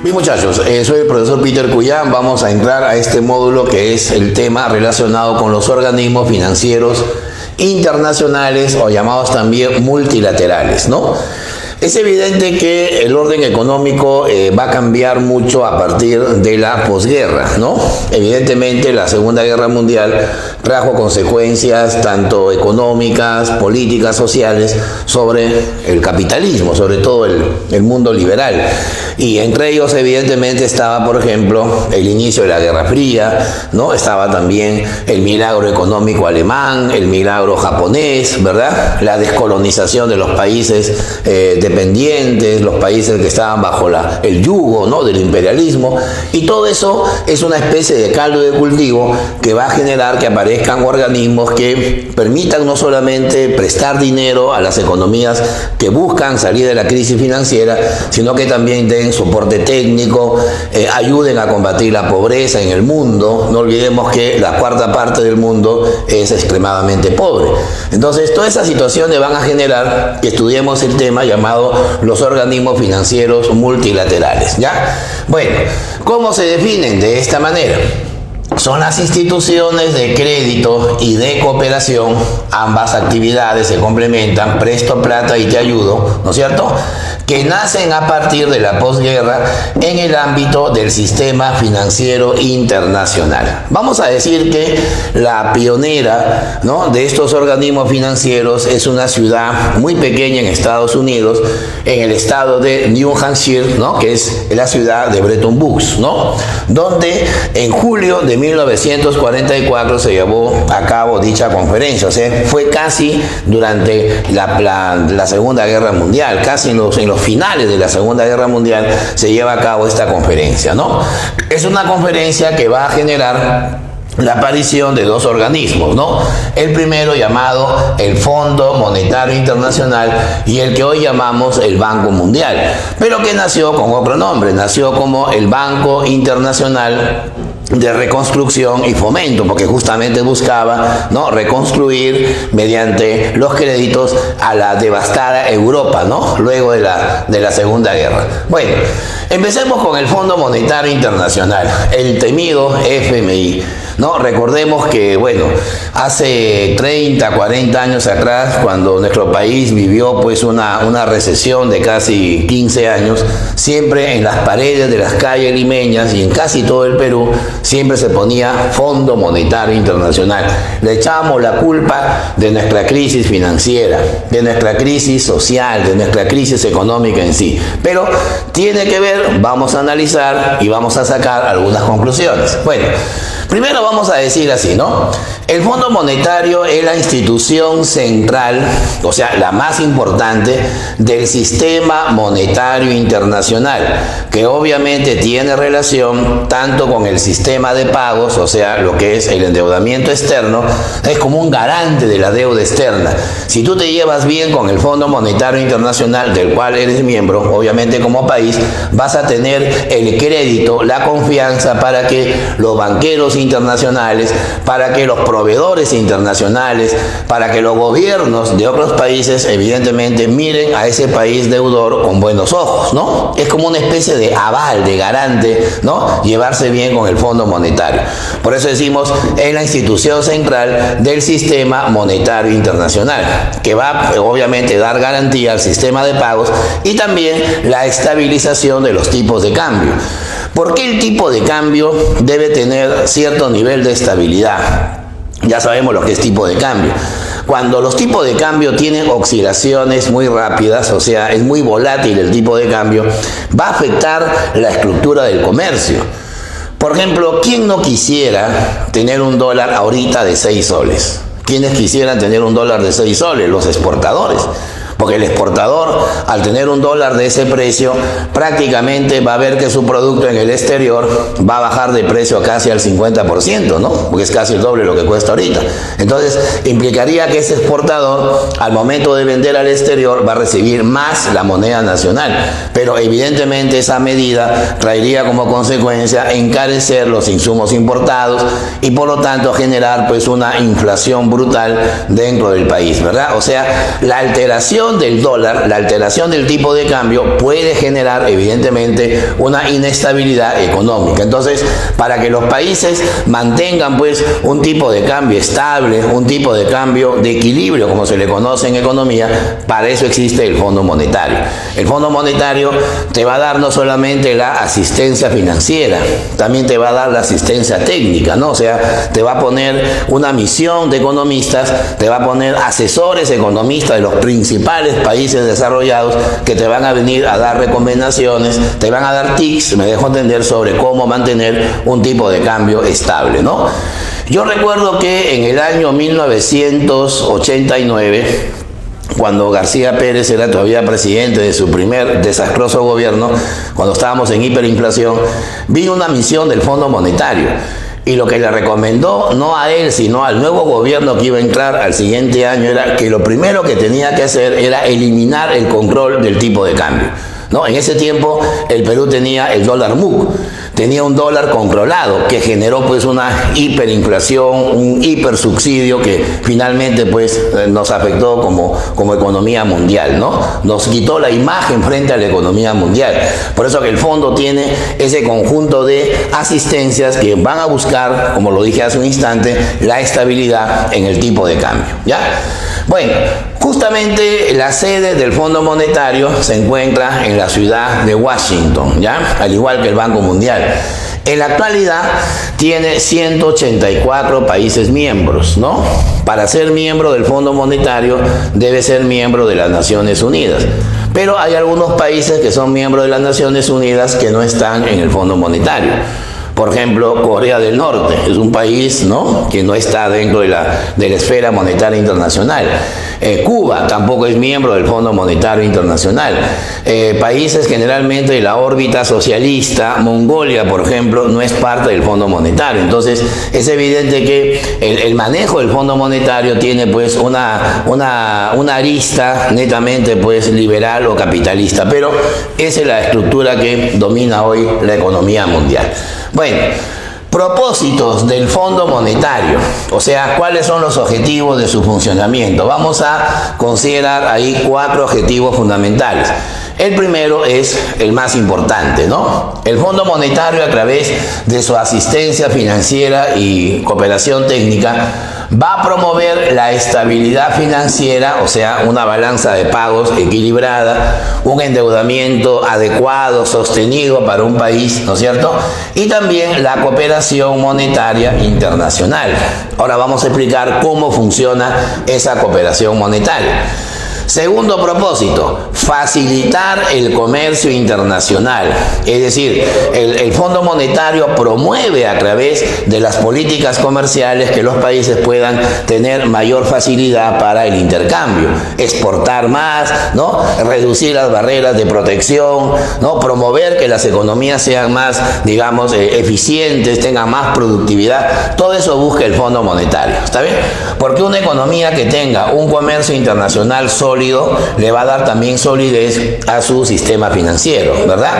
Bien, muchachos, soy el profesor Peter Cuyán. Vamos a entrar a este módulo que es el tema relacionado con los organismos financieros internacionales o llamados también multilaterales, ¿no? Es evidente que el orden económico va a cambiar mucho a partir de la posguerra, ¿no? Evidentemente la Segunda Guerra Mundial trajo consecuencias tanto económicas, políticas, sociales sobre el capitalismo, sobre todo el mundo liberal. Y entre ellos evidentemente estaba, por ejemplo, el inicio de la Guerra Fría, ¿no? Estaba también el milagro económico alemán, el milagro japonés, ¿verdad? La descolonización de los países dependientes, los países que estaban bajo el yugo, ¿no?, del imperialismo, y todo eso es una especie de caldo de cultivo que va a generar que aparezcan organismos que permitan no solamente prestar dinero a las economías que buscan salir de la crisis financiera, sino que también den soporte técnico, ayuden a combatir la pobreza en el mundo. No olvidemos que la cuarta parte del mundo es extremadamente pobre. Entonces, todas esas situaciones van a generar que estudiemos el tema llamado los organismos financieros multilaterales, ¿ya? Bueno, ¿cómo se definen? De esta manera. Son las instituciones de crédito y de cooperación, ambas actividades se complementan, presto plata y te ayudo, ¿no es cierto?, que nacen a partir de la posguerra en el ámbito del sistema financiero internacional. Vamos a decir que la pionera, ¿no?, de estos organismos financieros es una ciudad muy pequeña en Estados Unidos, en el estado de New Hampshire, ¿no?, que es la ciudad de Bretton Woods, ¿no?, donde en julio de 1944 se llevó a cabo dicha conferencia. O sea, fue casi durante la Segunda Guerra Mundial, casi en los finales de la Segunda Guerra Mundial se lleva a cabo esta conferencia, ¿no? Es una conferencia que va a generar la aparición de dos organismos, ¿no? El primero llamado el Fondo Monetario Internacional y el que hoy llamamos el Banco Mundial, pero que nació con otro nombre, nació como el Banco Internacional de Reconstrucción y Fomento, porque justamente buscaba, ¿no?, reconstruir mediante los créditos a la devastada Europa, ¿no?, luego de la Segunda Guerra. Bueno, empecemos con el Fondo Monetario Internacional, el temido FMI, ¿no? Recordemos que, bueno, hace 30, 40 años atrás, cuando nuestro país vivió pues una recesión de casi 15 años, siempre en las paredes de las calles limeñas y en casi todo el Perú, siempre se ponía Fondo Monetario Internacional. Le echábamos la culpa de nuestra crisis financiera, de nuestra crisis social, de nuestra crisis económica en sí. Pero tiene que ver, vamos a analizar y vamos a sacar algunas conclusiones. Bueno, primero vamos a decir así, ¿no? El Fondo Monetario es la institución central, o sea, la más importante del sistema monetario internacional, que obviamente tiene relación tanto con el sistema de pagos, o sea, lo que es el endeudamiento externo, es como un garante de la deuda externa. Si tú te llevas bien con el Fondo Monetario Internacional, del cual eres miembro, obviamente como país, vas a tener el crédito, la confianza para que los banqueros internacionales, para que los proveedores internacionales, para que los gobiernos de otros países evidentemente miren a ese país deudor con buenos ojos, ¿no? Es como una especie de aval, de garante, ¿no?, llevarse bien con el Fondo Monetario. Por eso decimos, es la institución central del sistema monetario internacional, que va obviamente a dar garantía al sistema de pagos y también la estabilización de los tipos de cambio. ¿Por qué el tipo de cambio debe tener cierto nivel de estabilidad? Ya sabemos lo que es tipo de cambio. Cuando los tipos de cambio tienen oscilaciones muy rápidas, o sea, es muy volátil el tipo de cambio, va a afectar la estructura del comercio. Por ejemplo, ¿quién no quisiera tener un dólar ahorita de 6 soles? ¿Quiénes quisieran tener un dólar de 6 soles? Los exportadores. Porque el exportador, al tener un dólar de ese precio, prácticamente va a ver que su producto en el exterior va a bajar de precio casi al 50%, ¿no? Porque es casi el doble de lo que cuesta ahorita. Entonces, implicaría que ese exportador, al momento de vender al exterior, va a recibir más la moneda nacional. Pero evidentemente esa medida traería como consecuencia encarecer los insumos importados y por lo tanto generar pues una inflación brutal dentro del país, ¿verdad? O sea, la alteración alteración del dólar, la alteración del tipo de cambio puede generar evidentemente una inestabilidad económica. Entonces, para que los países mantengan pues un tipo de cambio estable, un tipo de cambio de equilibrio, como se le conoce en economía, para eso existe el Fondo Monetario. El Fondo Monetario te va a dar no solamente la asistencia financiera, también te va a dar la asistencia técnica, ¿no? O sea, te va a poner una misión de economistas, te va a poner asesores economistas de los principales países desarrollados que te van a venir a dar recomendaciones, te van a dar tips, me dejo entender, sobre cómo mantener un tipo de cambio estable, ¿no? Yo recuerdo que en el año 1989, cuando García Pérez era todavía presidente de su primer desastroso gobierno, cuando estábamos en hiperinflación, vino una misión del Fondo Monetario. Y lo que le recomendó, no a él, sino al nuevo gobierno que iba a entrar al siguiente año, era que lo primero que tenía que hacer era eliminar el control del tipo de cambio, ¿no? En ese tiempo el Perú tenía el dólar MUC, tenía un dólar controlado que generó pues una hiperinflación, un hipersubsidio que finalmente pues nos afectó como economía mundial, ¿no? Nos quitó la imagen frente a la economía mundial. Por eso que el fondo tiene ese conjunto de asistencias que van a buscar, como lo dije hace un instante, la estabilidad en el tipo de cambio, ¿ya? Bueno, justamente la sede del Fondo Monetario se encuentra en la ciudad de Washington, ¿ya? Al igual que el Banco Mundial. En la actualidad tiene 184 países miembros, ¿no? Para ser miembro del Fondo Monetario debe ser miembro de las Naciones Unidas. Pero hay algunos países que son miembros de las Naciones Unidas que no están en el Fondo Monetario. Por ejemplo, Corea del Norte es un país, ¿no?, que no está dentro de la esfera monetaria internacional. Cuba tampoco es miembro del Fondo Monetario Internacional. Países generalmente de la órbita socialista, Mongolia, por ejemplo, no es parte del Fondo Monetario. Entonces, es evidente que el manejo del Fondo Monetario tiene pues una arista netamente pues liberal o capitalista, pero esa es la estructura que domina hoy la economía mundial. Bueno, propósitos del Fondo Monetario, o sea, ¿cuáles son los objetivos de su funcionamiento? Vamos a considerar ahí 4 objetivos fundamentales. El primero es el más importante, ¿no? El Fondo Monetario, a través de su asistencia financiera y cooperación técnica, va a promover la estabilidad financiera, o sea, una balanza de pagos equilibrada, un endeudamiento adecuado, sostenido para un país, ¿no es cierto? Y también la cooperación monetaria internacional. Ahora vamos a explicar cómo funciona esa cooperación monetaria. Segundo propósito, facilitar el comercio internacional. Es decir, el Fondo Monetario promueve a través de las políticas comerciales que los países puedan tener mayor facilidad para el intercambio, exportar más, ¿no?, reducir las barreras de protección, ¿no?, promover que las economías sean más, digamos, eficientes, tengan más productividad. Todo eso busca el Fondo Monetario, ¿está bien? Porque una economía que tenga un comercio internacional sólido le va a dar también solidez a su sistema financiero, ¿verdad?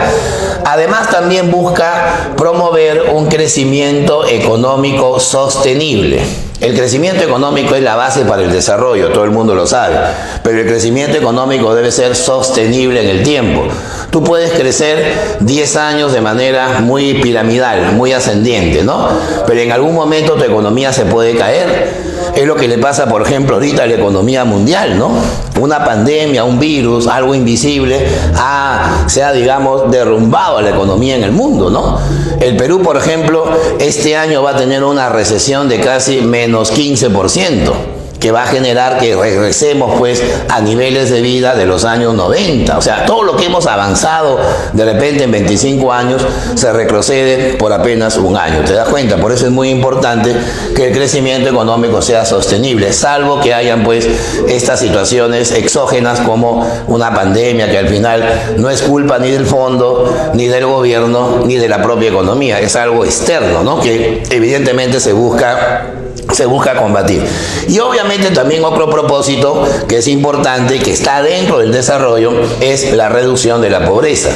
Además, también busca promover un crecimiento económico sostenible. El crecimiento económico es la base para el desarrollo, todo el mundo lo sabe, pero el crecimiento económico debe ser sostenible en el tiempo. Tú puedes crecer 10 años de manera muy piramidal, muy ascendiente, ¿no? Pero en algún momento tu economía se puede caer. Es lo que le pasa, por ejemplo, ahorita a la economía mundial, ¿no? Una pandemia, un virus, algo invisible, se ha, digamos, derrumbado a la economía en el mundo, ¿no? El Perú, por ejemplo, este año va a tener una recesión de casi menos 15%. Que va a generar que regresemos pues a niveles de vida de los años 90. O sea, todo lo que hemos avanzado de repente en 25 años se retrocede por apenas un año. ¿Te das cuenta? Por eso es muy importante que el crecimiento económico sea sostenible, salvo que hayan pues estas situaciones exógenas como una pandemia que al final no es culpa ni del fondo, ni del gobierno, ni de la propia economía. Es algo externo, ¿no?, que evidentemente se busca combatir. Y obviamente también otro propósito que es importante, que está dentro del desarrollo, es la reducción de la pobreza.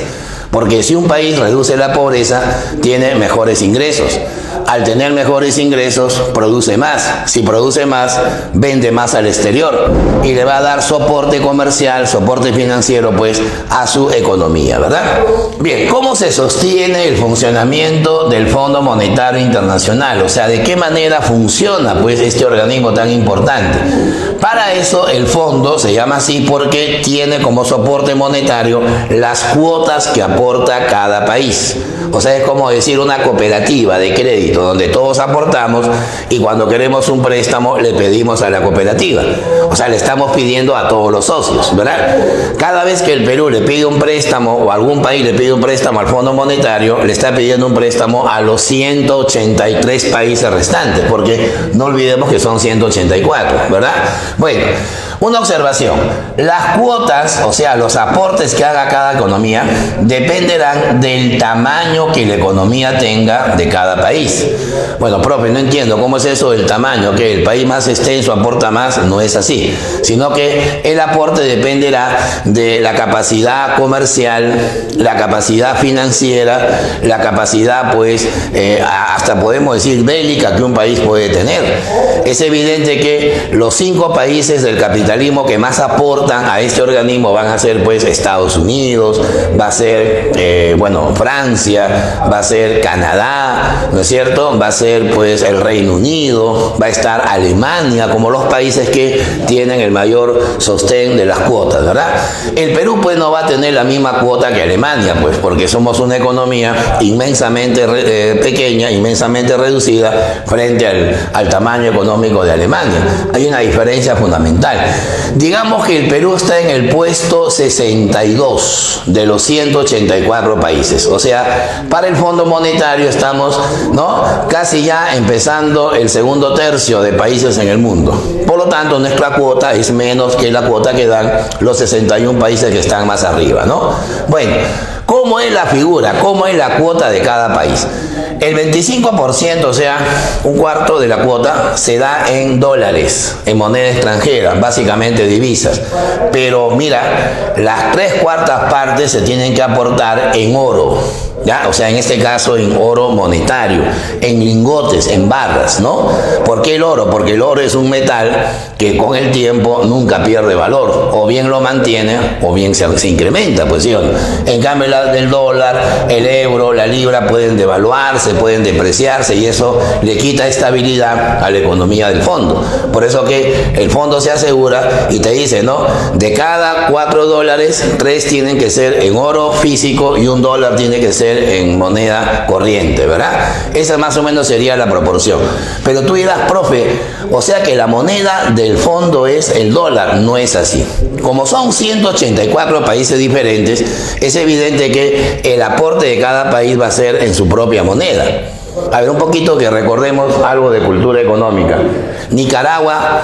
Porque si un país reduce la pobreza, tiene mejores ingresos. al tener mejores ingresos, produce más. Si produce más, vende más al exterior y le va a dar soporte comercial, soporte financiero, pues, a su economía, ¿verdad? Bien, ¿cómo se sostiene el funcionamiento del Fondo Monetario Internacional? O sea, ¿de qué manera funciona, pues, este organismo tan importante? Para eso, el fondo se llama así porque tiene como soporte monetario las cuotas que aporta cada país. O sea, es como decir una cooperativa de crédito donde todos aportamos y cuando queremos un préstamo le pedimos a la cooperativa. O sea, le estamos pidiendo a todos los socios, ¿verdad? Cada vez que el Perú le pide un préstamo o algún país le pide un préstamo al Fondo Monetario, le está pidiendo un préstamo a los 183 países restantes, porque no olvidemos que son 184, ¿verdad? Bueno, una observación. Las cuotas, o sea, los aportes que haga cada economía, dependerán del tamaño que la economía tenga de cada país. Bueno, profe, no entiendo cómo es eso del tamaño, que el país más extenso aporta más. No es así, sino que el aporte dependerá de la capacidad comercial, la capacidad financiera, la capacidad, pues, hasta podemos decir bélica que un país puede tener. Es evidente que los 5 países del capitalismo que más aportan a este organismo van a ser, pues, Estados Unidos, va a ser, Francia, va a ser Canadá, ¿no es cierto? Va a ser, pues, el Reino Unido, va a estar Alemania, como los países que tienen el mayor sostén de las cuotas, ¿verdad? El Perú, pues, no va a tener la misma cuota que Alemania, pues, porque somos una economía inmensamente pequeña, inmensamente reducida frente al tamaño económico de Alemania. Hay una diferencia fundamental. Digamos que el Perú está en el puesto 62 de los 184 países. O sea, para el Fondo Monetario estamos, ¿no?, casi ya empezando el segundo tercio de países en el mundo. Por lo tanto, nuestra cuota es menos que la cuota que dan los 61 países que están más arriba, ¿no? Bueno, ¿cómo es la figura? ¿Cómo es la cuota de cada país? El 25%, o sea, un cuarto de la cuota, se da en dólares, en moneda extranjera, básicamente divisas. Pero mira, las 3/4 partes se tienen que aportar en oro, ¿ya? O sea, en este caso en oro monetario, en lingotes, en barras, ¿no? ¿Por qué el oro? Porque el oro es un metal que con el tiempo nunca pierde valor, o bien lo mantiene o bien se incrementa, pues sí. En cambio, el dólar, el euro, la libra pueden devaluarse, pueden depreciarse y eso le quita estabilidad a la economía del fondo. Por eso que el fondo se asegura y te dice, ¿no?, de cada 4 dólares, 3 tienen que ser en oro físico y un dólar tiene que ser en moneda corriente, ¿verdad? Esa más o menos sería la proporción. Pero tú dirás, profe, o sea que la moneda del fondo es el dólar. No es así. Como son 184 países diferentes, es evidente que el aporte de cada país va a ser en su propia moneda. A ver, un poquito que recordemos algo de cultura económica. Nicaragua,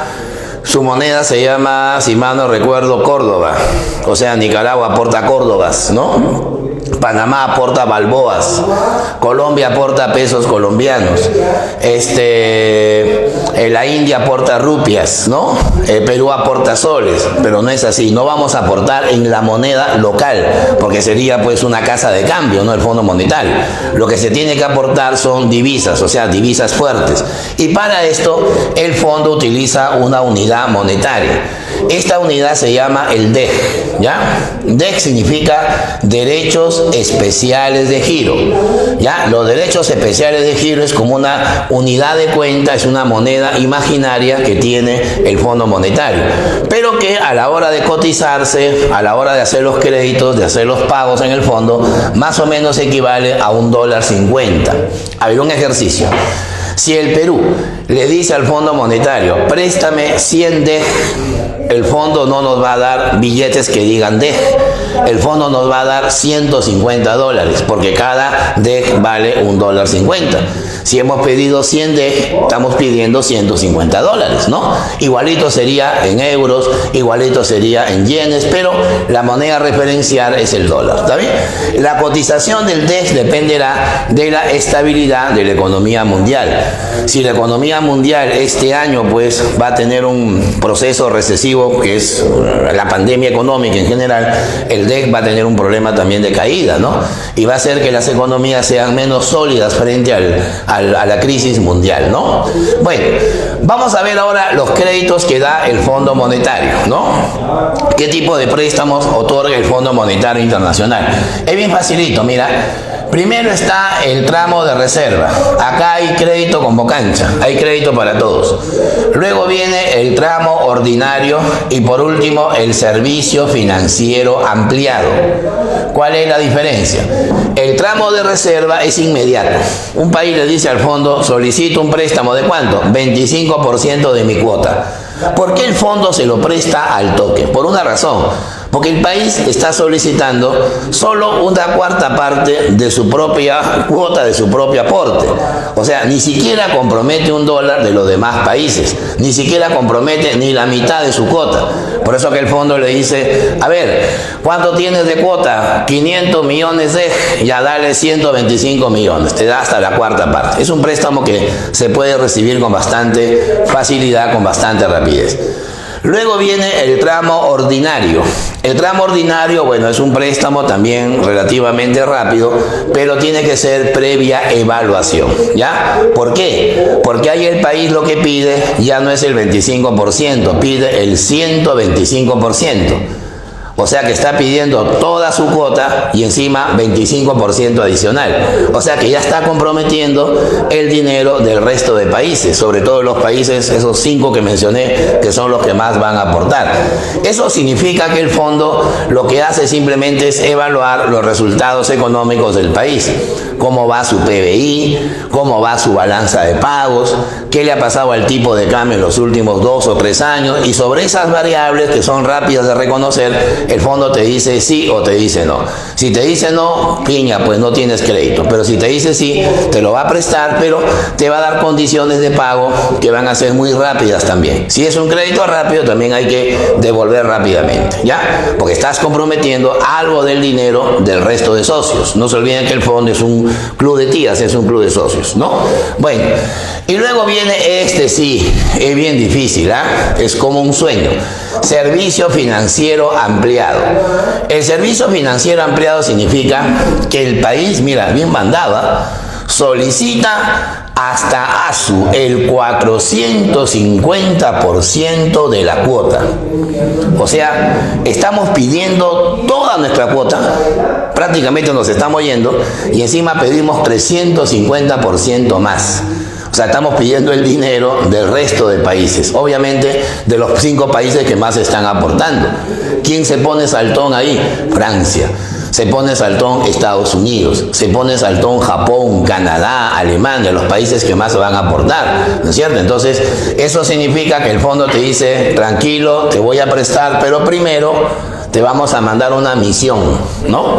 su moneda se llama, si mal no recuerdo, Córdoba. O sea, Nicaragua aporta córdobas, ¿no? Panamá aporta balboas, Colombia aporta pesos colombianos, la India aporta rupias, ¿no? Perú aporta soles, pero no es así. No vamos a aportar en la moneda local, porque sería, pues, una casa de cambio, ¿no?, el Fondo Monetario. Lo que se tiene que aportar son divisas, o sea, divisas fuertes. Y para esto, el fondo utiliza una unidad monetaria. Esta unidad se llama el DEG, ¿ya? DEG significa derechos especiales de giro, ¿ya? Los derechos especiales de giro es como una unidad de cuenta, es una moneda imaginaria que tiene el Fondo Monetario, pero que a la hora de cotizarse, a la hora de hacer los créditos, de hacer los pagos en el fondo, más o menos equivale a $1.50. A ver, un ejercicio. Si el Perú le dice al Fondo Monetario, préstame 100 DEG, el fondo no nos va a dar billetes que digan DEG, el fondo nos va a dar $150, porque cada DEG vale $1.50. Si hemos pedido 100 DEG, estamos pidiendo $150, ¿no? Igualito sería en euros, igualito sería en yenes, pero la moneda referencial es el dólar, ¿está bien? La cotización del DEG dependerá de la estabilidad de la economía mundial. Si la economía mundial este año, pues, va a tener un proceso recesivo, que es la pandemia económica en general, el DEC va a tener un problema también de caída, ¿no? Y va a hacer que las economías sean menos sólidas frente a la crisis mundial, ¿no? Bueno, vamos a ver ahora los créditos que da el Fondo Monetario, ¿no? ¿Qué tipo de préstamos otorga el Fondo Monetario Internacional? Es bien facilito, mira. Primero está el tramo de reserva. Acá hay crédito como cancha, hay crédito para todos. Luego viene el tramo ordinario y por último el servicio financiero ampliado. ¿Cuál es la diferencia? El tramo de reserva es inmediato. Un país le dice al fondo, solicito un préstamo ¿de cuánto? 25% de mi cuota. ¿Por qué el fondo se lo presta al toque? Por una razón. Porque el país está solicitando solo una cuarta parte de su propia cuota, de su propio aporte. O sea, ni siquiera compromete $1 de los demás países. Ni siquiera compromete ni la mitad de su cuota. Por eso que el fondo le dice, a ver, ¿cuánto tienes de cuota? 500 millones de, ya dale 125 millones. Te da hasta la cuarta parte. Es un préstamo que se puede recibir con bastante facilidad, con bastante rapidez. Luego viene el tramo ordinario. El tramo ordinario, bueno, es un préstamo también relativamente rápido, pero tiene que ser previa evaluación, ¿ya? ¿Por qué? Porque ahí el país lo que pide ya no es el 25%, pide el 125%. O sea que está pidiendo toda su cuota y encima 25% adicional. O sea que ya está comprometiendo el dinero del resto de países, sobre todo los países, esos 5 que mencioné, que son los que más van a aportar. Eso significa que el fondo lo que hace simplemente es evaluar los resultados económicos del país. Cómo va su PBI, cómo va su balanza de pagos, qué le ha pasado al tipo de cambio en los últimos 2 o 3 años, y sobre esas variables que son rápidas de reconocer, el fondo te dice sí o te dice no. Si te dice no, piña, pues no tienes crédito. Pero si te dice sí, te lo va a prestar, pero te va a dar condiciones de pago que van a ser muy rápidas también. Si es un crédito rápido, también hay que devolver rápidamente, ¿ya? Porque estás comprometiendo algo del dinero del resto de socios. No se olviden que el fondo es un club de tías, es un club de socios, ¿no? Bueno, y luego viene este sí, es bien difícil, ¿ah? Es como un sueño. Servicio financiero ampliado. El servicio financiero ampliado significa que el país, mira, bien mandada, solicita hasta el 450% de la cuota. O sea, estamos pidiendo toda nuestra cuota, prácticamente nos estamos yendo, y encima pedimos 350% más. O sea, estamos pidiendo el dinero del resto de países, obviamente de los 5 países que más están aportando. ¿Quién se pone saltón ahí? Francia. Se pone saltón Estados Unidos, se pone saltón Japón, Canadá, Alemania, los países que más van a aportar, ¿no es cierto? Entonces, eso significa que el fondo te dice, tranquilo, te voy a prestar, pero primero te vamos a mandar una misión, ¿no?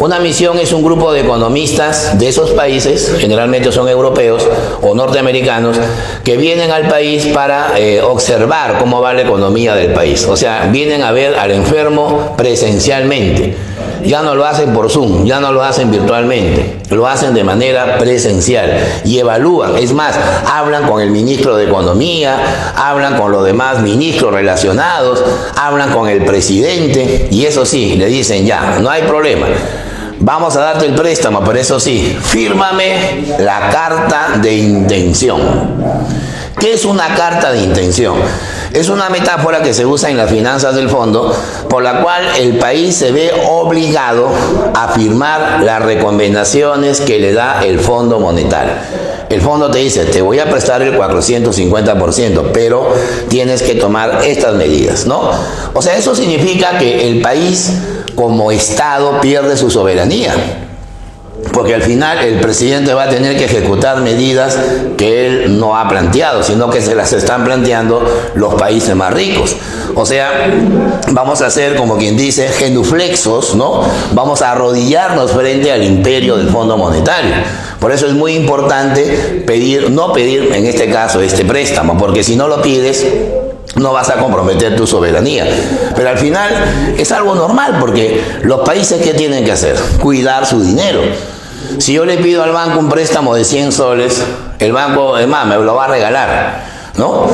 Una misión es un grupo de economistas de esos países, generalmente son europeos o norteamericanos, que vienen al país para observar cómo va la economía del país. O sea, vienen a ver al enfermo presencialmente. Ya no lo hacen por Zoom, ya no lo hacen virtualmente, lo hacen de manera presencial y evalúan. Es más, hablan con el ministro de Economía, hablan con los demás ministros relacionados, hablan con el presidente y eso sí, le dicen ya, no hay problema. Vamos a darte el préstamo, pero eso sí, fírmame la carta de intención. ¿Qué es una carta de intención? Es una metáfora que se usa en las finanzas del fondo, por la cual el país se ve obligado a firmar las recomendaciones que le da el Fondo Monetario. El fondo te dice, te voy a prestar el 450%, pero tienes que tomar estas medidas, ¿no? O sea, eso significa que el país como Estado pierde su soberanía. Porque al final el presidente va a tener que ejecutar medidas que él no ha planteado, sino que se las están planteando los países más ricos. O sea, vamos a hacer, como quien dice, genuflexos, ¿no? Vamos a arrodillarnos frente al imperio del Fondo Monetario. Por eso es muy importante no pedir en este caso este préstamo, porque si no lo pides, no vas a comprometer tu soberanía. Pero al final es algo normal, porque los países, ¿qué tienen que hacer? Cuidar su dinero. Si yo le pido al banco un préstamo de 100 soles, el banco, es más, me lo va a regalar. ¿no?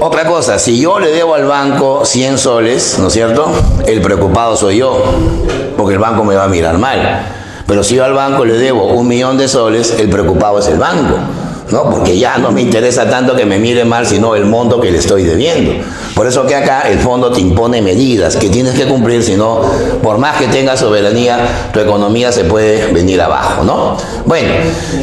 Otra cosa, si yo le debo al banco 100 soles, ¿no es cierto? El preocupado soy yo, porque el banco me va a mirar mal. Pero si yo al banco le debo 1.000.000 de soles, el preocupado es el banco, ¿no? Porque ya no me interesa tanto que me mire mal, sino el monto que le estoy debiendo. Por eso que acá el fondo te impone medidas que tienes que cumplir, si no, por más que tengas soberanía, tu economía se puede venir abajo, ¿no? Bueno,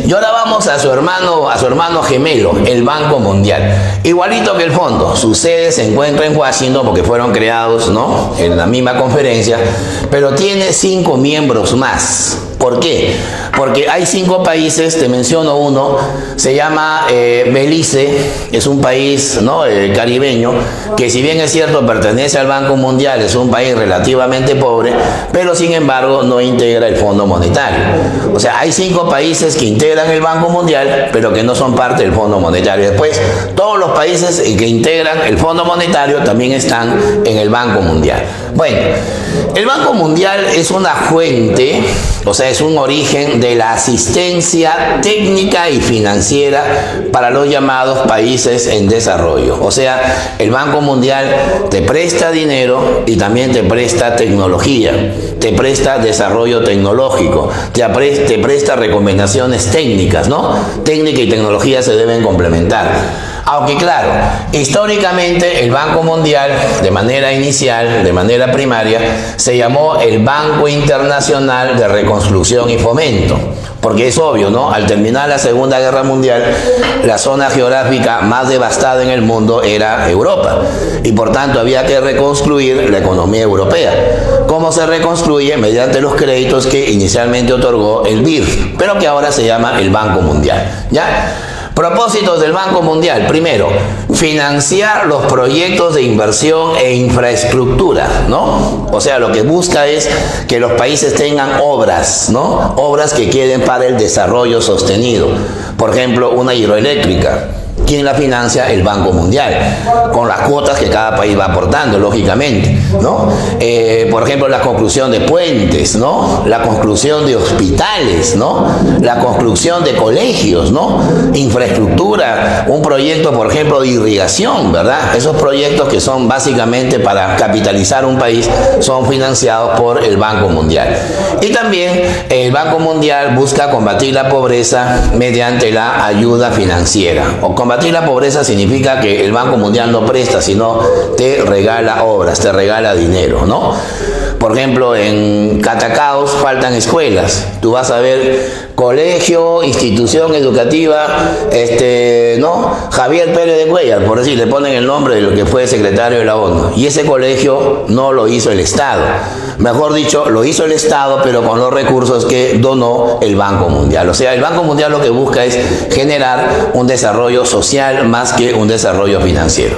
y ahora vamos a su hermano gemelo, el Banco Mundial. Igualito que el fondo, su sede se encuentra en Washington porque fueron creados, ¿no?, en la misma conferencia, pero tiene 5 miembros más. ¿Por qué? Porque hay 5 países, te menciono uno, se llama Belice, es un país, ¿no?, caribeño, que si bien es cierto pertenece al Banco Mundial, es un país relativamente pobre, pero sin embargo no integra el Fondo Monetario. O sea, hay 5 países que integran el Banco Mundial, pero que no son parte del Fondo Monetario. Después, todos los países que integran el Fondo Monetario también están en el Banco Mundial. Bueno, el Banco Mundial es una fuente, o sea, es un origen de la asistencia técnica y financiera para los llamados países en desarrollo. O sea, el Banco Mundial te presta dinero y también te presta tecnología, te presta desarrollo tecnológico, te presta recomendaciones técnicas, ¿no? Técnica y tecnología se deben complementar. Aunque claro, históricamente el Banco Mundial, de manera inicial, de manera primaria, se llamó el Banco Internacional de Reconstrucción y Fomento. Porque es obvio, ¿no? Al terminar la Segunda Guerra Mundial, la zona geográfica más devastada en el mundo era Europa. Y por tanto había que reconstruir la economía europea. ¿Cómo se reconstruye? Mediante los créditos que inicialmente otorgó el BID, pero que ahora se llama el Banco Mundial, ¿ya? Propósitos del Banco Mundial. Primero, financiar los proyectos de inversión e infraestructura, ¿no? O sea, lo que busca es que los países tengan obras, ¿no? Obras que queden para el desarrollo sostenido. Por ejemplo, una hidroeléctrica. ¿Quién la financia? El Banco Mundial, con las cuotas que cada país va aportando, lógicamente, ¿no? Por ejemplo, la construcción de puentes, ¿no? La construcción de hospitales, ¿no? La construcción de colegios, ¿no? Infraestructura, un proyecto, por ejemplo, de irrigación, ¿verdad? Esos proyectos que son básicamente para capitalizar un país son financiados por el Banco Mundial. Y también el Banco Mundial busca combatir la pobreza mediante la ayuda financiera. O combatir la pobreza significa que el Banco Mundial no presta, sino te regala obras, te regala dinero, ¿no? Por ejemplo, en Catacaos faltan escuelas. Tú vas a ver colegio, institución educativa, ¿no? Javier Pérez de Cuellar, por decir, le ponen el nombre de lo que fue secretario de la ONU. Y ese colegio no lo hizo el Estado. Mejor dicho, lo hizo el Estado, pero con los recursos que donó el Banco Mundial. O sea, el Banco Mundial lo que busca es generar un desarrollo social más que un desarrollo financiero.